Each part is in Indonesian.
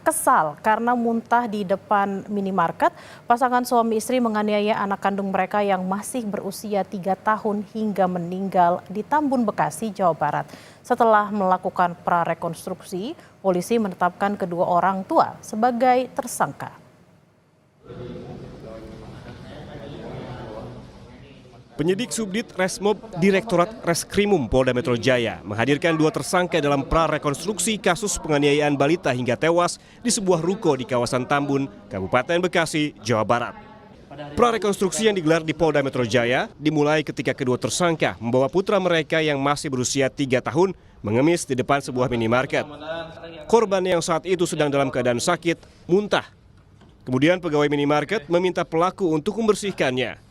Kesal karena muntah di depan minimarket, pasangan suami istri menganiaya anak kandung mereka yang masih berusia 3 tahun hingga meninggal di Tambun, Bekasi, Jawa Barat. Setelah melakukan prarekonstruksi, polisi menetapkan kedua orang tua sebagai tersangka. Penyidik Subdit Resmob Direktorat Reskrimum Polda Metro Jaya menghadirkan dua tersangka dalam prarekonstruksi kasus penganiayaan balita hingga tewas di sebuah ruko di kawasan Tambun, Kabupaten Bekasi, Jawa Barat. Prarekonstruksi yang digelar di Polda Metro Jaya dimulai ketika kedua tersangka membawa putra mereka yang masih berusia 3 tahun mengemis di depan sebuah minimarket. Korban yang saat itu sedang dalam keadaan sakit, muntah. Kemudian pegawai minimarket meminta pelaku untuk membersihkannya.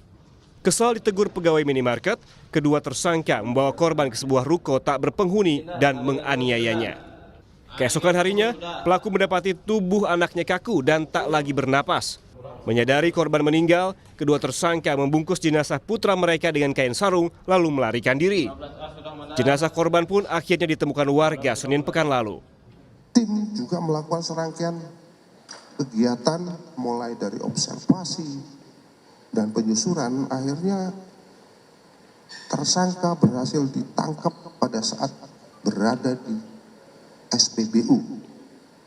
Kesal ditegur pegawai minimarket, kedua tersangka membawa korban ke sebuah ruko tak berpenghuni dan menganiayanya. Keesokan harinya, pelaku mendapati tubuh anaknya kaku dan tak lagi bernapas. Menyadari korban meninggal, kedua tersangka membungkus jenazah putra mereka dengan kain sarung lalu melarikan diri. Jenazah korban pun akhirnya ditemukan warga Senin pekan lalu. Tim juga melakukan serangkaian kegiatan mulai dari observasi dan penyusuran, akhirnya tersangka berhasil ditangkap pada saat berada di SPBU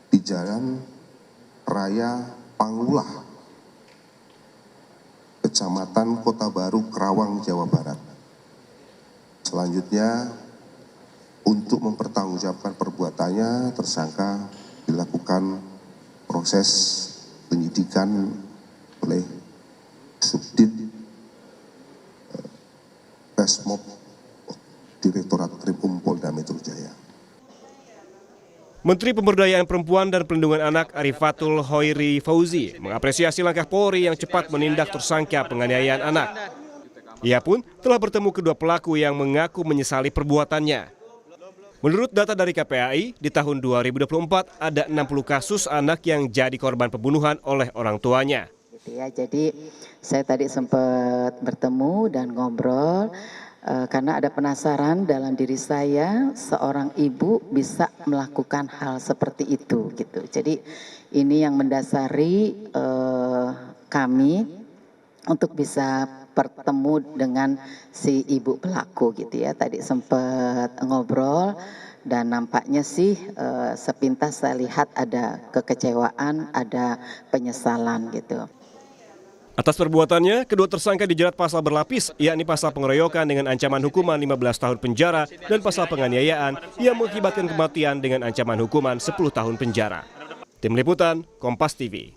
di Jalan Raya Pangulah, Kecamatan Kota Baru, Kerawang, Jawa Barat. Selanjutnya, untuk mempertanggungjawabkan perbuatannya, tersangka dilakukan proses penyidikan oleh Subdit Resmob Direktorat Reskrimum Polda Metro Jaya. Menteri Pemberdayaan Perempuan dan Perlindungan Anak Arifatul Hoiri Fauzi mengapresiasi langkah Polri yang cepat menindak tersangka penganiayaan anak. Ia pun telah bertemu kedua pelaku yang mengaku menyesali perbuatannya. Menurut data dari KPAI, di tahun 2024 ada 60 kasus anak yang jadi korban pembunuhan oleh orang tuanya. Jadi saya tadi sempat bertemu dan ngobrol karena ada penasaran dalam diri saya, seorang ibu bisa melakukan hal seperti itu gitu. Jadi ini yang mendasari kami untuk bisa bertemu dengan si ibu pelaku gitu ya. Tadi sempat ngobrol dan nampaknya sih sepintas saya lihat ada kekecewaan, ada penyesalan gitu. Atas perbuatannya, kedua tersangka dijerat pasal berlapis, yakni pasal pengeroyokan dengan ancaman hukuman 15 tahun penjara dan pasal penganiayaan yang mengakibatkan kematian dengan ancaman hukuman 10 tahun penjara. Tim Liputan, Kompas TV.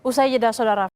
Usai jeda, Saudara.